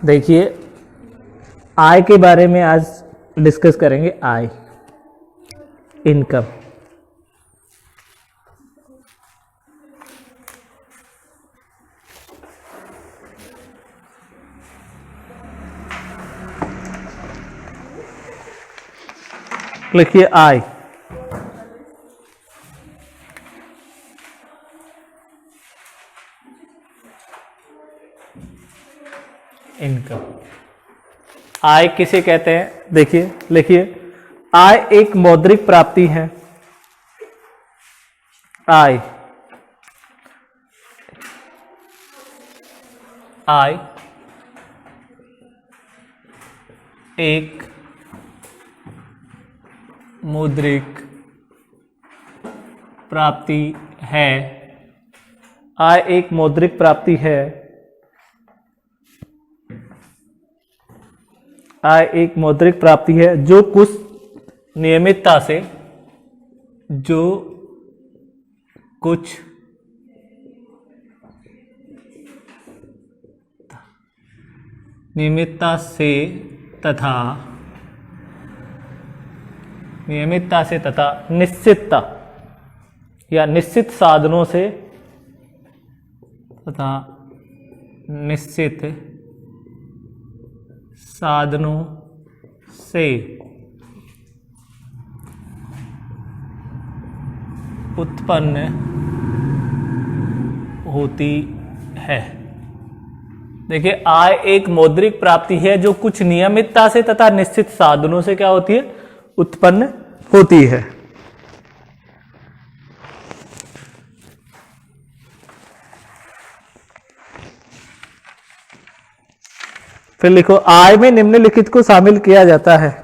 देखिए आय के बारे में आज डिस्कस करेंगे। आय, इनकम। लिखिए आय। इनकम। आय किसे कहते हैं? देखिए लिखिए, आय एक मौद्रिक प्राप्ति है। आय एक मौद्रिक प्राप्ति है। आय एक मौद्रिक प्राप्ति है। आय एक मौद्रिक प्राप्ति है जो कुछ नियमितता से तथा निश्चितता या निश्चित साधनों से उत्पन्न होती है। देखिए आय एक मौद्रिक प्राप्ति है जो कुछ नियमितता से तथा निश्चित साधनों से क्या होती है? उत्पन्न होती है। फिर लिखो, आय में निम्नलिखित को शामिल किया जाता है।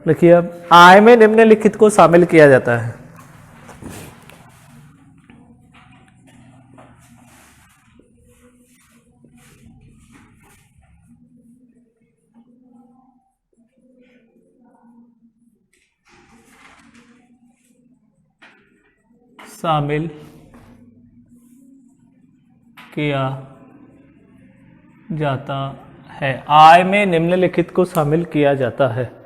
लिखिए, अब आय में निम्नलिखित को शामिल किया जाता है। शामिल किया जाता है। आय में निम्नलिखित को शामिल किया जाता है।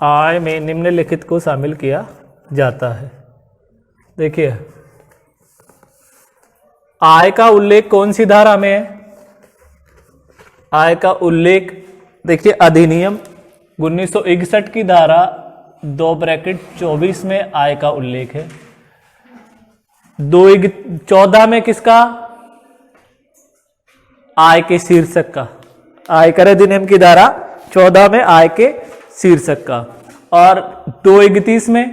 आय में निम्नलिखित को शामिल किया जाता है। देखिए, आय का उल्लेख कौन सी धारा में है? आय का उल्लेख देखिए अधिनियम 1961 की धारा 2(24) में आय का उल्लेख है। 2(14) में किसका? आय के शीर्षक का। आयकर अधिनियम की धारा 14 में आय के शीर्षक का। और 2(31) में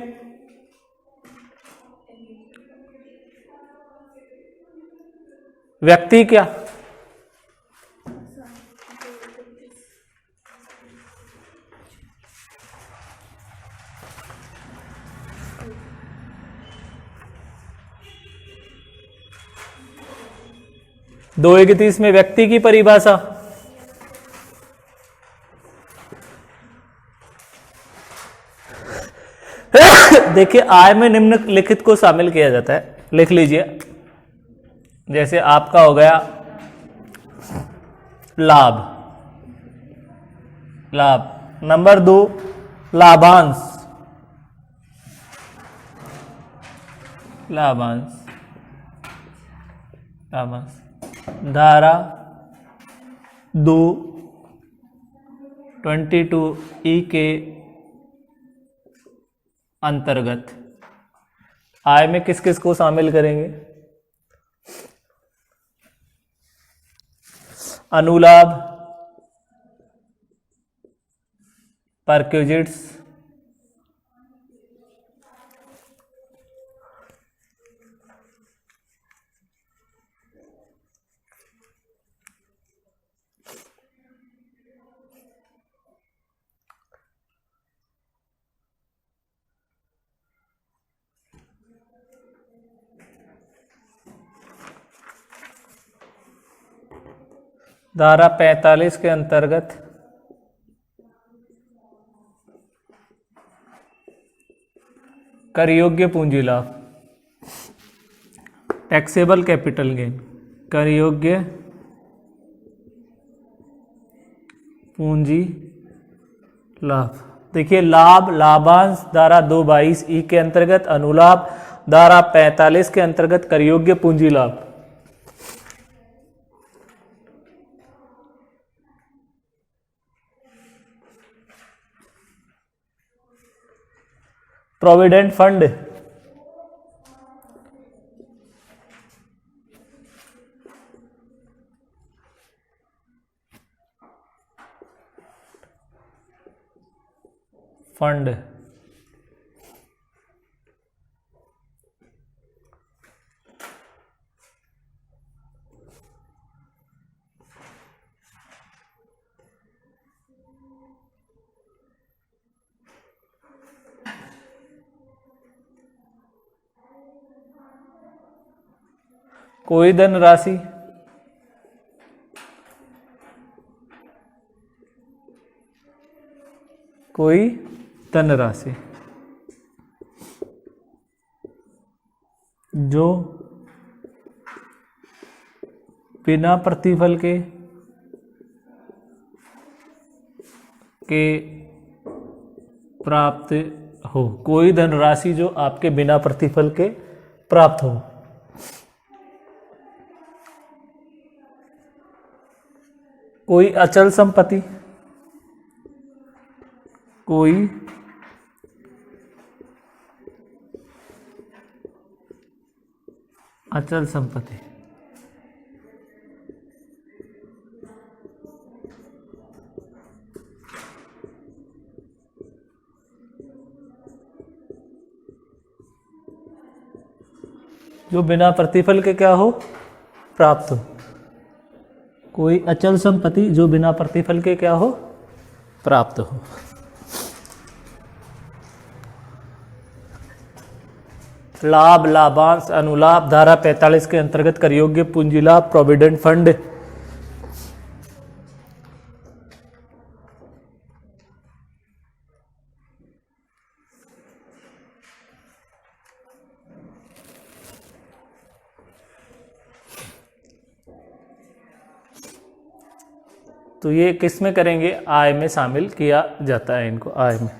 व्यक्ति क्या? दो 2(31) में व्यक्ति की परिभाषा देखिए, आय में निम्नलिखित को शामिल किया जाता है। लिख लीजिए, जैसे आपका हो गया लाभ, लाभ। नंबर 2 लाभांश, लाभांश, लाभांश। धारा 2 22E के अंतर्गत आय में किस किस को शामिल करेंगे? अनुलाभ, परक्विजिट्स, धारा 45 के अंतर्गत कर योग्य पूंजी लाभ, टैक्सेबल कैपिटल गेन, कर योग्य पूंजी लाभ। देखिए लाभ, लाभांश धारा 222E के अंतर्गत, अनुलाभ धारा 45 के अंतर्गत कर योग्य पूंजी लाभ। प्रोविडेंट फंड, फंड, कोई धनराशि, कोई धनराशि जो बिना प्रतिफल के प्राप्त हो, कोई धनराशि जो आपके बिना प्रतिफल के प्राप्त हो। कोई अचल संपत्ति, कोई अचल संपत्ति, जो बिना प्रतिफल के क्या हो, प्राप्त हो। कोई अचल संपत्ति जो बिना प्रतिफल के क्या हो, प्राप्त हो। लाभ, लाभांश, अनुलाभ धारा 45 के अंतर्गत कर योग्य पूंजी लाभ, प्रोविडेंट फंड। तो ये किस में करेंगे, आय में शामिल किया जाता है इनको, आय में।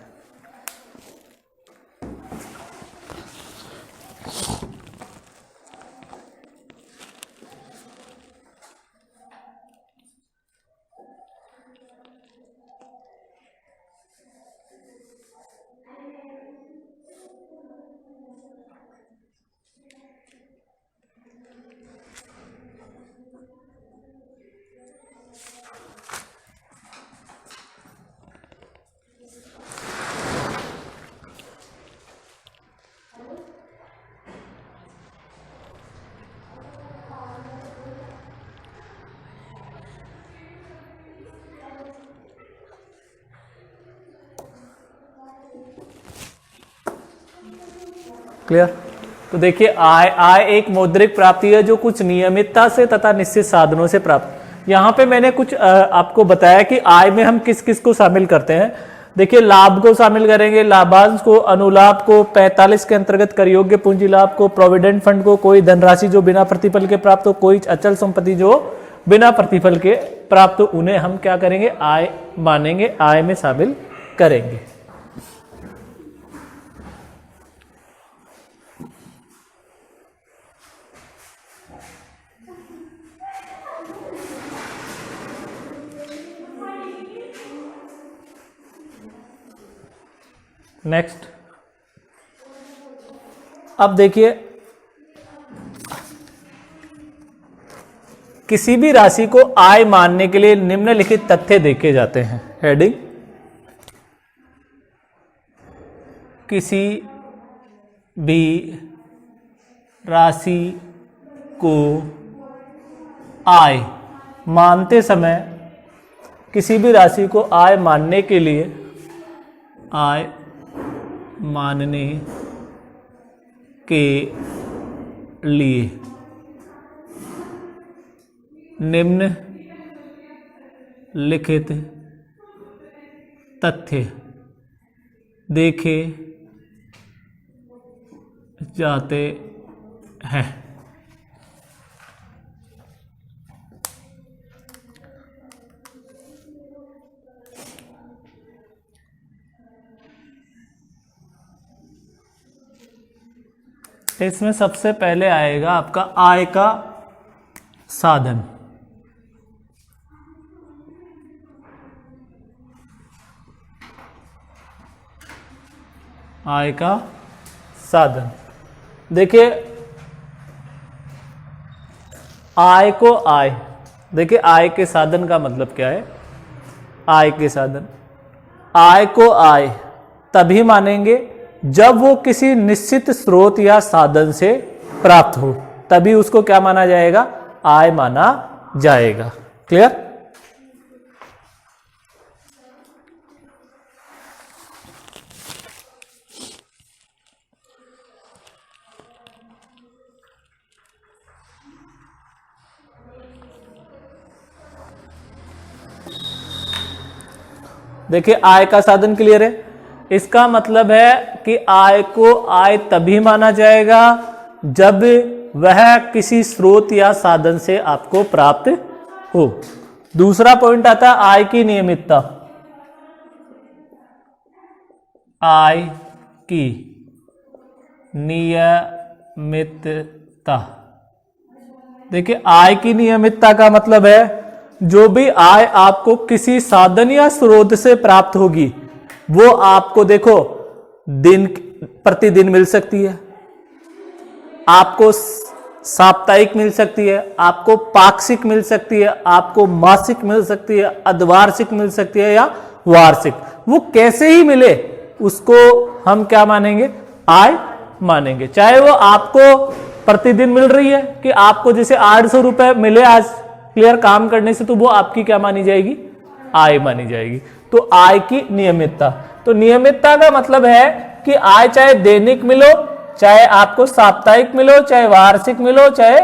क्लियर? तो देखिए आय, आय एक मौद्रिक प्राप्ति है जो कुछ नियमितता से तथा निश्चित साधनों से प्राप्त। यहां पे मैंने कुछ आपको बताया कि आय में हम किस किस को शामिल करते हैं। देखिए लाभ को शामिल करेंगे, लाभांश को, अनुलाभ को, 45 के अंतर्गत कर योग्य पूंजी लाभ को, प्रोविडेंट फंड को, कोई धनराशि जो बिना प्रतिफल के प्राप्त हो, कोई अचल संपत्ति जो बिना प्रतिफल के प्राप्त हो, उन्हें हम क्या करेंगे, आय मानेंगे, आय में शामिल करेंगे। नेक्स्ट, अब देखिए किसी भी राशि को आय मानने के लिए निम्नलिखित तथ्य देखे जाते हैं। हेडिंग, किसी भी राशि को आय मानते समय, किसी भी राशि को आय मानने के लिए, आय मानने के लिए निम्न लिखित तथ्य देखे जाते हैं। इसमें सबसे पहले आएगा आपका आय का साधन। आय का साधन, देखिए आय को आय, देखिए आय के साधन का मतलब क्या है, आय के साधन, आय को आय तभी मानेंगे जब वो किसी निश्चित स्रोत या साधन से प्राप्त हो, तभी उसको क्या माना जाएगा, आय माना जाएगा। क्लियर? देखिए आय का साधन क्लियर है। इसका मतलब है कि आय को आय तभी माना जाएगा जब वह किसी स्रोत या साधन से आपको प्राप्त हो। दूसरा पॉइंट आता है आय की नियमितता। आय की नियमितता, देखिए आय की नियमितता का मतलब है जो भी आय आपको किसी साधन या स्रोत से प्राप्त होगी वो आपको देखो दिन प्रतिदिन मिल सकती है, आपको साप्ताहिक मिल सकती है, आपको पाक्षिक मिल सकती है, आपको मासिक मिल सकती है, अर्धवार्षिक मिल सकती है या वार्षिक। वो कैसे ही मिले उसको हम क्या मानेंगे, आय मानेंगे। चाहे वो आपको प्रतिदिन मिल रही है कि आपको जैसे 800 रुपए मिले आज क्लियर काम करने से, तो वो आपकी क्या मानी जाएगी, आय मानी जाएगी। तो आय की नियमितता, तो नियमितता का मतलब है कि आय चाहे दैनिक मिलो, चाहे आपको साप्ताहिक मिलो, चाहे वार्षिक मिलो, चाहे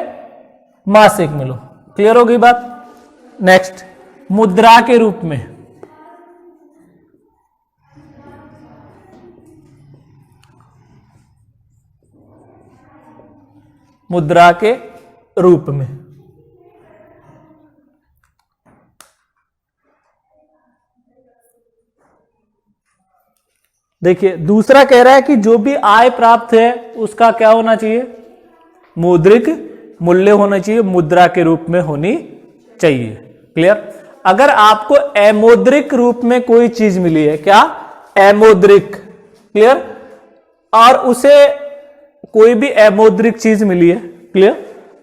मासिक मिलो। क्लियर होगी बात? नेक्स्ट, मुद्रा के रूप में। मुद्रा के रूप में देखिए दूसरा कह रहा है कि जो भी आय प्राप्त है उसका क्या होना चाहिए, मौद्रिक मूल्य होना चाहिए, मुद्रा के रूप में होनी चाहिए। क्लियर? अगर आपको अमौद्रिक रूप में कोई चीज मिली है, क्या, अमौद्रिक, क्लियर, और उसे कोई भी अमौद्रिक चीज मिली है, क्लियर,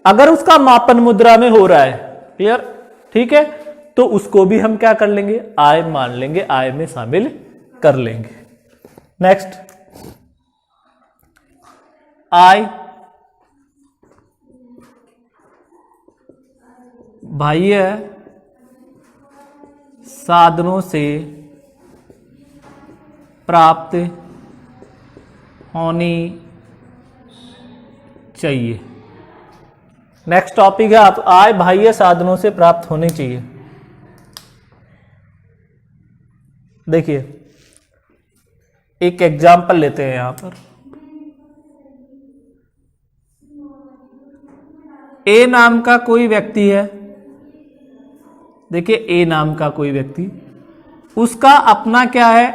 अगर उसका मापन मुद्रा में हो रहा है, क्लियर, ठीक है, तो उसको भी हम क्या कर लेंगे, आय मान लेंगे, आय में शामिल कर लेंगे। नेक्स्ट, आय बाह्य साधनों से प्राप्त होनी चाहिए। नेक्स्ट टॉपिक है आप, आय बाह्य साधनों से प्राप्त होनी चाहिए। देखिए एक एग्जाम्पल लेते हैं यहां पर। ए नाम का कोई व्यक्ति है, देखिए ए नाम का कोई व्यक्ति, उसका अपना क्या है,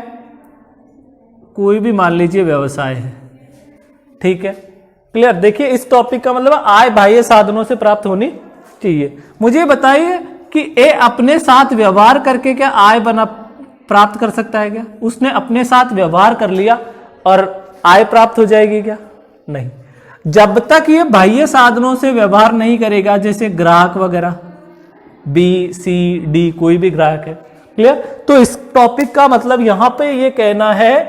कोई भी मान लीजिए व्यवसाय है, ठीक है, क्लियर। देखिए इस टॉपिक का मतलब आय बाह्य साधनों से प्राप्त होनी चाहिए। मुझे बताइए कि ए अपने साथ व्यवहार करके क्या आय प्राप्त कर सकता है क्या? उसने अपने साथ व्यवहार कर लिया और आय प्राप्त हो जाएगी क्या? नहीं। जब तक ये बाह्य साधनों से व्यवहार नहीं करेगा, जैसे ग्राहक वगैरह बी सी डी कोई भी ग्राहक है, क्लियर। तो इस टॉपिक का मतलब यहां पे ये कहना है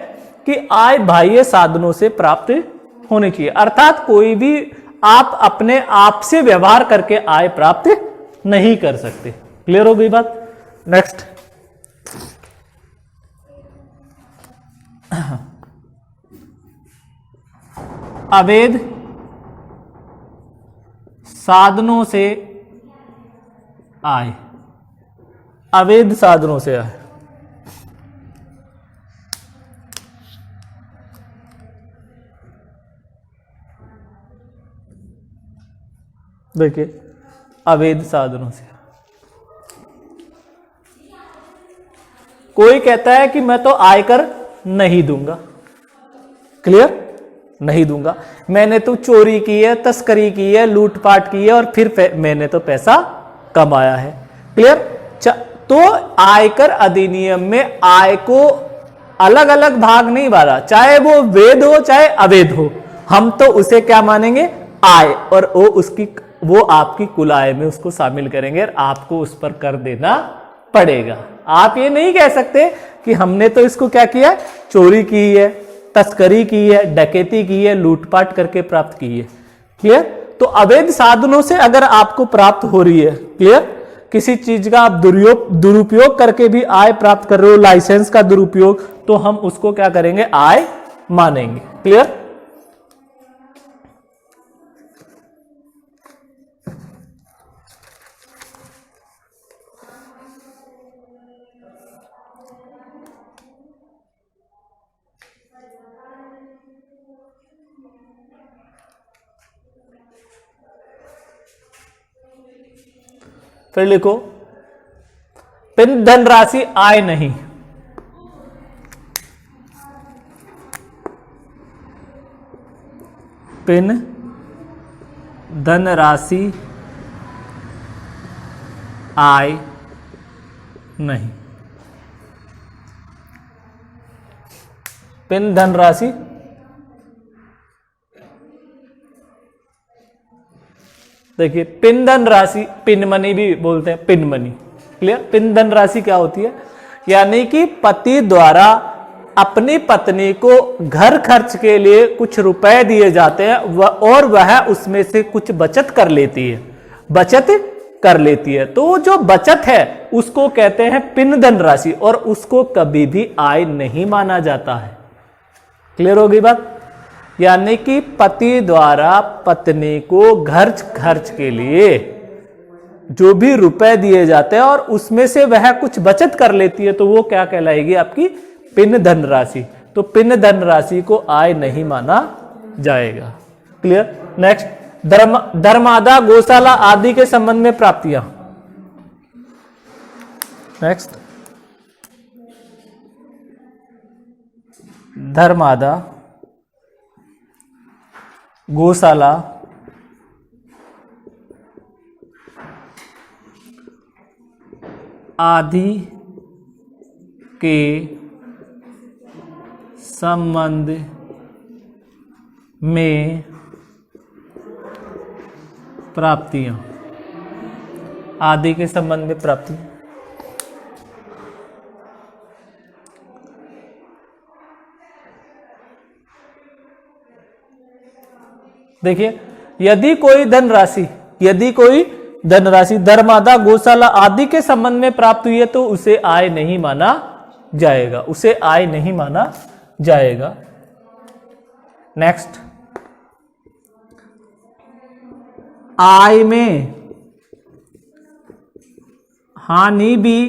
कि आय बाह्य साधनों से प्राप्त होनी चाहिए, अर्थात कोई भी आप अपने आप से व्यवहार करके आय प्राप्त नहीं कर सकते। क्लियर हो गई बात? नेक्स्ट, अवैध साधनों से आय, अवैध साधनों से आय। देखिए अवैध साधनों से कोई कहता है कि मैं तो आयकर नहीं दूंगा, क्लियर, नहीं दूंगा, मैंने तो चोरी की है, तस्करी की है, लूटपाट की है और फिर मैंने तो पैसा कमाया है, क्लियर। तो आयकर अधिनियम में आय को अलग अलग भाग नहीं बांटा, चाहे वो वैध हो चाहे अवैध हो, हम तो उसे क्या मानेंगे, आय, और वो आपकी कुल आय में उसको शामिल करेंगे और आपको उस पर कर देना पड़ेगा। आप ये नहीं कह सकते कि हमने तो इसको क्या किया, चोरी की है, तस्करी की है, डकैती की है, लूटपाट करके प्राप्त की है, क्लियर। तो अवैध साधनों से अगर आपको प्राप्त हो रही है, क्लियर, किसी चीज का आप दुरुपयोग करके भी आय प्राप्त कर रहे हो, लाइसेंस का दुरुपयोग, तो हम उसको क्या करेंगे, आय मानेंगे, क्लियर। फिर लिखो, पिन धनराशि आय नहीं, पिन धनराशि आय नहीं, पिन धनराशि देखिए पिन धन राशि, पिन मनी भी बोलते हैं, पिन मनी, क्लियर। पिन धन राशि क्या होती है, यानी कि पति द्वारा अपनी पत्नी को घर खर्च के लिए कुछ रुपए दिए जाते हैं और वह उसमें से कुछ बचत कर लेती है, बचत कर लेती है, तो जो बचत है उसको कहते हैं पिन धन राशि और उसको कभी भी आय नहीं माना जाता है। क्लियर हो गई बात? यानी कि पति द्वारा पत्नी को घर खर्च के लिए जो भी रुपए दिए जाते हैं और उसमें से वह कुछ बचत कर लेती है, तो वो क्या कहलाएगी, आपकी पिन धन राशि। तो पिन धन राशि को आय नहीं माना जाएगा। क्लियर? नेक्स्ट, धर्मादा, गौशाला आदि के संबंध में प्राप्तियां। नेक्स्ट, धर्मादा, गौशाला आदि के संबंध में प्राप्तियां, आदि के संबंध में प्राप्ति। देखिए यदि कोई धनराशि धर्मादा, गौशाला आदि के संबंध में प्राप्त हुई है तो उसे आय नहीं माना जाएगा, उसे आय नहीं माना जाएगा। नेक्स्ट, आय में हानि भी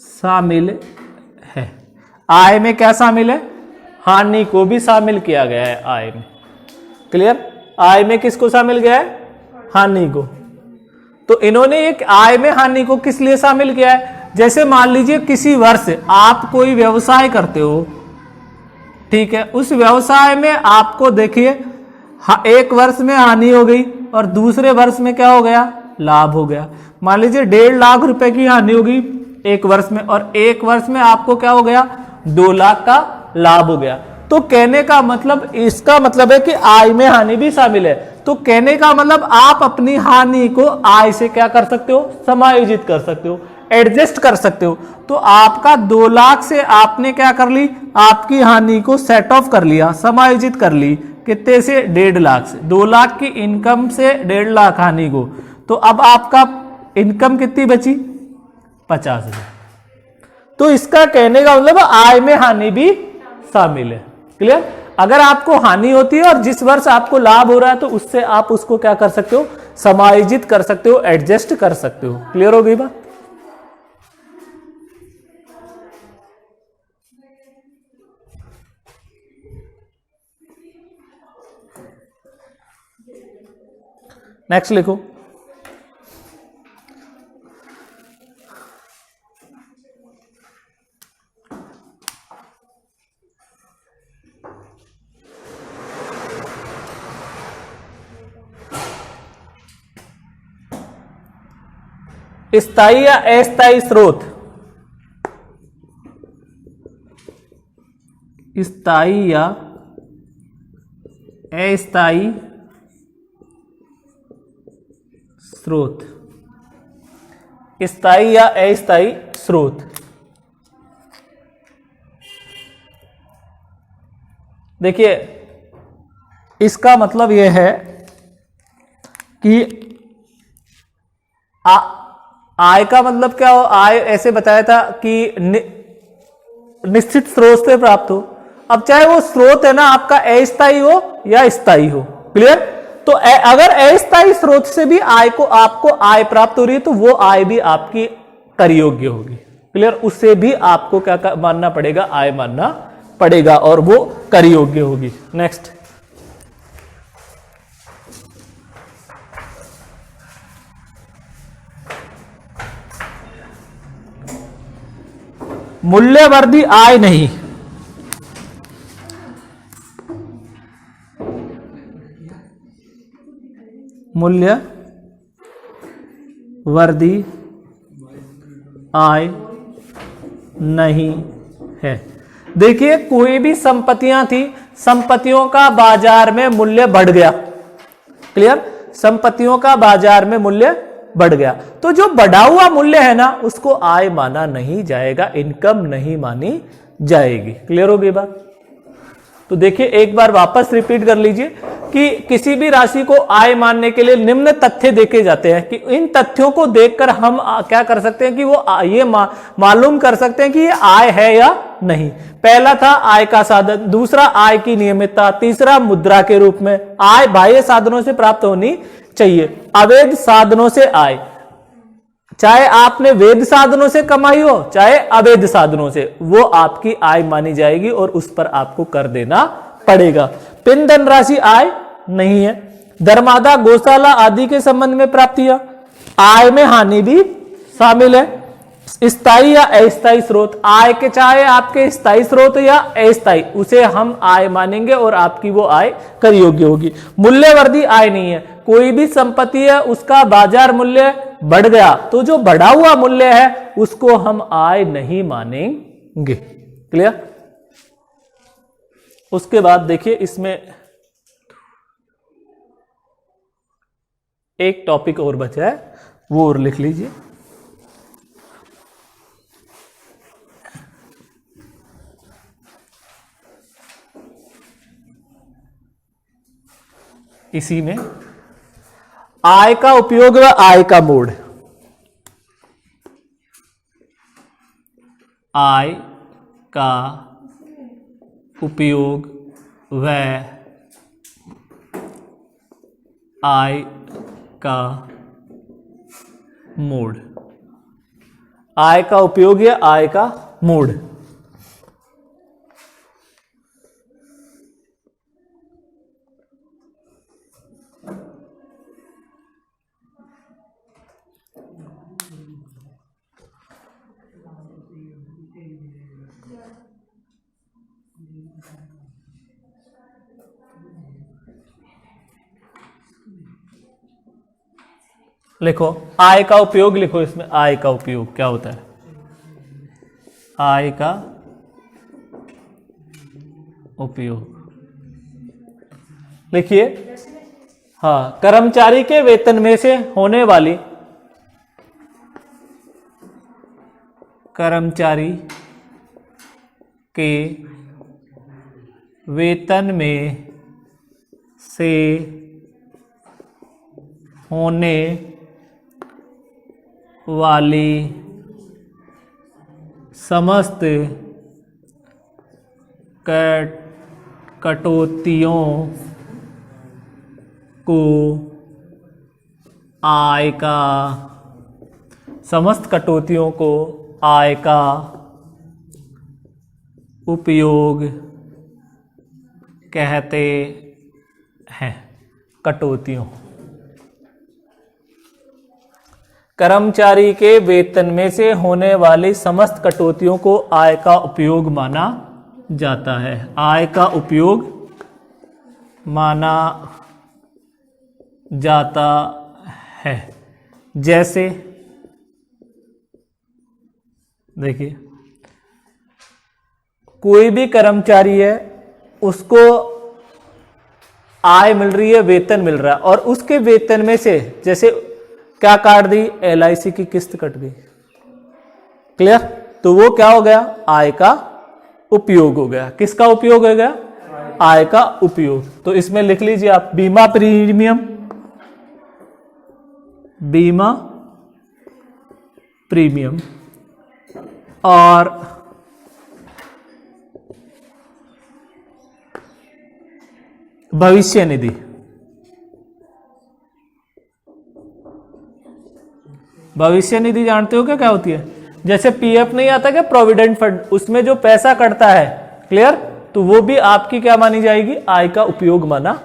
शामिल है। आय में क्या शामिल है? हानि को भी शामिल किया गया है आय में। क्लियर? आय में किसको शामिल किया है? हानि को। तो इन्होंने एक आय में हानि को किस लिए शामिल किया है? जैसे मान लीजिए किसी वर्ष आप कोई व्यवसाय करते हो, ठीक है, उस व्यवसाय में आपको देखिए एक वर्ष में हानि हो गई और दूसरे वर्ष में क्या हो गया? लाभ हो गया। मान लीजिए 1.5 लाख रुपए की हानि होगी एक वर्ष में, और एक वर्ष में आपको क्या हो गया? 2 लाख का लाभ हो गया। तो कहने का मतलब, इसका मतलब है कि आय में हानि भी शामिल है। तो कहने का मतलब आप अपनी हानि को आय से क्या कर सकते हो? समायोजित कर सकते हो, एडजस्ट कर सकते हो। तो आपका 2 लाख से आपने क्या कर ली? आपकी हानि को सेट ऑफ कर लिया, समायोजित कर ली। कितने से? 1.5 लाख से। 2 लाख की इनकम से 1.5 लाख हानि को, तो अब आपका इनकम कितनी बची? 50,000। तो इसका कहने का मतलब आय में हानि भी शामिल है। क्लियर? अगर आपको हानि होती है और जिस वर्ष आपको लाभ हो रहा है तो उससे आप उसको क्या कर सकते हो? समायोजित कर सकते हो, एडजस्ट कर सकते हो। क्लियर हो गई बात? नेक्स्ट लिखो। स्थायी या अस्थायी स्रोत? स्थायी या अस्थायी स्रोत? स्थायी या अस्थायी स्रोत? देखिए इसका मतलब यह है कि आय का मतलब क्या हो? आय ऐसे बताया था कि निश्चित स्रोत से प्राप्त हो। अब चाहे वो स्रोत है ना आपका अस्थायी हो या स्थायी हो। क्लियर? तो अगर अस्थायी स्रोत से भी आय को आपको आय प्राप्त हो रही है तो वो आय भी आपकी कर योग्य होगी। क्लियर? उससे भी आपको क्या मानना पड़ेगा? आय मानना पड़ेगा और वो कर योग्य होगी। नेक्स्ट। मूल्यवर्धी आय नहीं। मूल्यवर्धी आय नहीं है। देखिए कोई भी संपत्तियां थी, संपत्तियों का बाजार में मूल्य बढ़ गया। क्लियर? संपत्तियों का बाजार में मूल्य बढ़ गया तो जो बढ़ा हुआ मूल्य है ना उसको आय माना नहीं जाएगा, इनकम नहीं मानी जाएगी। क्लियर होगी बात? तो देखिए एक बार वापस रिपीट कर लीजिए कि किसी भी राशि को आय मानने के लिए निम्न तथ्य देखे जाते हैं कि इन तथ्यों को देखकर हम क्या कर सकते हैं कि वो ये मालूम कर सकते हैं कि ये आय है या नहीं। पहला था आय का साधन, दूसरा आय की नियमितता, तीसरा मुद्रा के रूप में। आय बाह्य साधनों से प्राप्त होनी चाहिए, अवैध साधनों से आय, चाहे आपने वेद साधनों से कमाई हो चाहे अवैध साधनों से, वो आपकी आय मानी जाएगी और उस पर आपको कर देना पड़ेगा। पिन धनराशि आय नहीं है। धर्मादा, गौशाला आदि के संबंध में प्राप्तियां, आय में हानि भी शामिल है। स्थायी या अस्थायी स्रोत, आय के चाहे आपके स्थायी स्रोत या अस्थायी, उसे हम आय मानेंगे और आपकी वो आय कर योग्य होगी। मूल्यवर्धी आय नहीं है। कोई भी संपत्ति है उसका बाजार मूल्य बढ़ गया तो जो बढ़ा हुआ मूल्य है उसको हम आय नहीं मानेंगे। क्लियर? उसके बाद देखिए इसमें एक टॉपिक और बचा है, वो और लिख लीजिए। इसी में आय का उपयोग व आय का मोड। आय का उपयोग व आय का मोड। आय का उपयोग या आय का मोड। लिखो आय का उपयोग, लिखो इसमें आय का उपयोग क्या होता है। आय का उपयोग लिखिए। हाँ, कर्मचारी के वेतन में से होने वाली, कर्मचारी के वेतन में से होने वाली समस्त कटौतियों को आय का, समस्त कटौतियों को आय का उपयोग कहते हैं। कटौतियों, कर्मचारी के वेतन में से होने वाली समस्त कटौतियों को आय का उपयोग माना जाता है। आय का उपयोग माना जाता है। जैसे देखिए, कोई भी कर्मचारी है, उसको आय मिल रही है, वेतन मिल रहा है, और उसके वेतन में से जैसे क्या काट दी, LIC की किस्त कट गई। क्लियर? तो वो क्या हो गया, आय का उपयोग हो गया। किसका उपयोग हो गया, आय का उपयोग। तो इसमें लिख लीजिए आप बीमा प्रीमियम, बीमा प्रीमियम और भविष्य निधि। भविष्य निधि जानते हो क्या क्या होती है? जैसे PF नहीं आता क्या, प्रोविडेंट फंड, उसमें जो पैसा कटता है, क्लियर, तो वो भी आपकी क्या मानी जाएगी, आय का उपयोग माना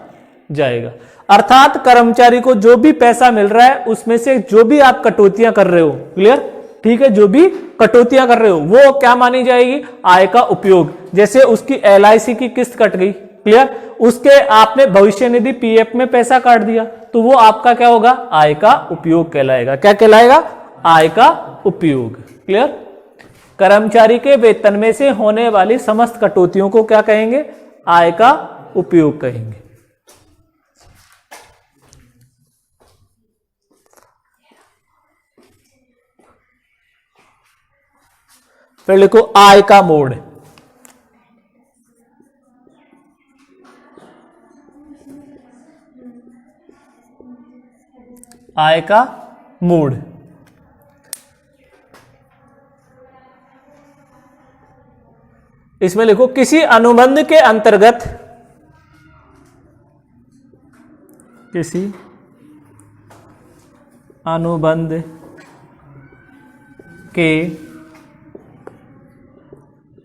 जाएगा। अर्थात कर्मचारी को जो भी पैसा मिल रहा है उसमें से जो भी आप कटौतियां कर रहे हो, क्लियर, ठीक है, जो भी कटौतियां कर रहे हो वो क्या मानी जाएगी, आय का उपयोग। जैसे उसकी LIC की किस्त कट गई, क्लियर, उसके आपने भविष्य निधि PF में पैसा काट दिया, तो वो आपका क्या होगा, आय का उपयोग कहलाएगा। क्या कहलाएगा, आय का उपयोग। क्लियर? कर्मचारी के वेतन में से होने वाली समस्त कटौतियों को क्या कहेंगे, आय का उपयोग कहेंगे। फिर लिखो आय का मोड। आय का मोड, इसमें लिखो किसी अनुबंध के अंतर्गत, किसी अनुबंध के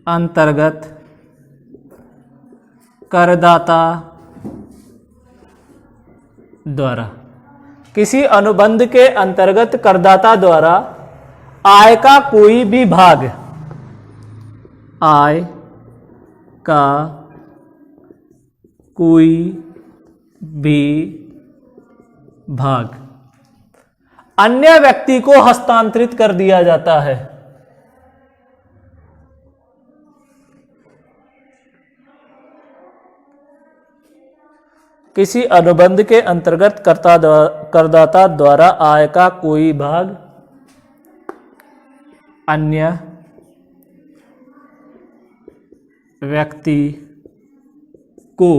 अंतर्गत करदाता द्वारा, किसी अनुबंध के अंतर्गत करदाता द्वारा आय का कोई भी भाग, आय का कोई भी भाग अन्य व्यक्ति को हस्तांतरित कर दिया जाता है। किसी अनुबंध के अंतर्गत करदाता द्वारा आय का कोई भाग अन्य व्यक्ति को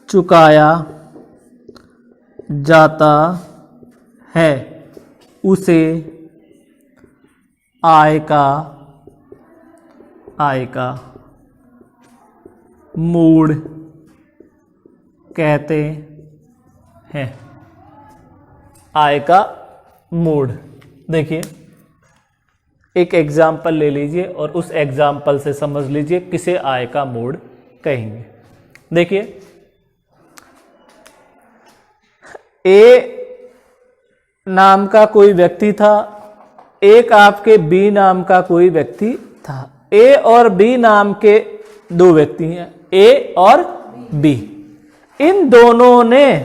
चुकाया जाता है, उसे आय का मोड कहते हैं। आय का मोड, देखिए एक एग्जाम्पल ले लीजिए और उस एग्जाम्पल से समझ लीजिए किसे आय का मोड कहेंगे। देखिए ए नाम का कोई व्यक्ति था, एक आपके बी नाम का कोई व्यक्ति था। ए और बी नाम के दो व्यक्ति हैं, ए और बी। इन दोनों ने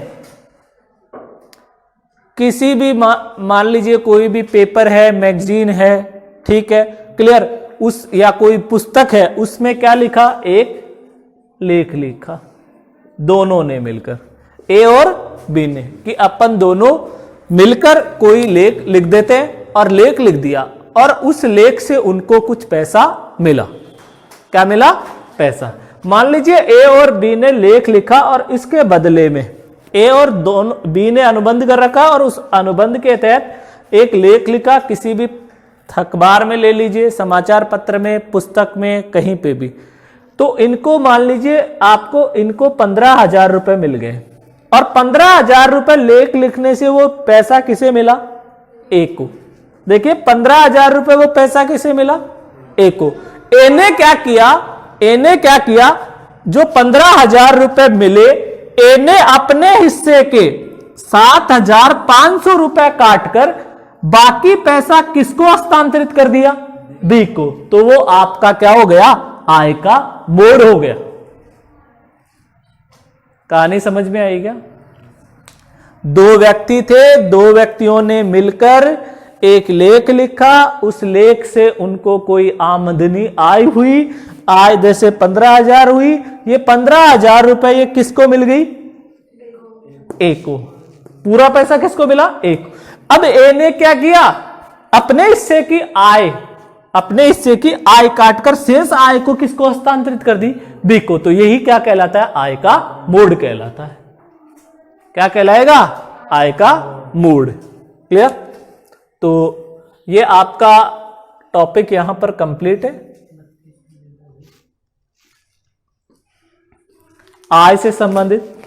किसी भी मान लीजिए कोई भी पेपर है, मैगजीन है, ठीक है, क्लियर, उस या कोई पुस्तक है, उसमें क्या लिखा, एक लेख लिखा, दोनों ने मिलकर, ए और बी ने, कि अपन दोनों मिलकर कोई लेख लिख देते हैं, और लेख लिख दिया और उस लेख से उनको कुछ पैसा मिला। क्या मिला, पैसा। मान लीजिए ए और बी ने लेख लिखा और इसके बदले में ए और दोनों बी ने अनुबंध कर रखा और उस अनुबंध के तहत एक लेख लिखा, किसी भी अखबार में ले लीजिए, समाचार पत्र में, पुस्तक में, कहीं पे भी। तो इनको मान लीजिए आपको इनको 15,000 रुपए मिल गए, और 15,000 रुपए लेख लिखने से वो पैसा किसे मिला, ए को। देखिए 15,000 रुपए वो पैसा किसे मिला, ए को। ए ने क्या किया, जो 15,000 रुपए मिले, ए ने अपने हिस्से के 7,500 रुपए काटकर बाकी पैसा किसको हस्तांतरित कर दिया, बी को। तो वो आपका क्या हो गया, आय का मोड़ हो गया। कहानी समझ में आई क्या? दो व्यक्ति थे, दो व्यक्तियों ने मिलकर एक लेख लिखा, उस लेख से उनको कोई आमदनी आय हुई, आय जैसे 15,000 हुई, ये 15,000 रुपए ये किसको मिल गई, ए को। पूरा पैसा किसको मिला, ए को। अब ए ने क्या किया, अपने हिस्से की आय काटकर शेष आय को किसको हस्तांतरित कर दी, बी को। तो यही क्या कहलाता है, आय का मोड़ कहलाता है। क्या कहलाएगा, आय का मोड़। क्लियर? तो ये आपका टॉपिक यहां पर कंप्लीट है, आय से संबंधित।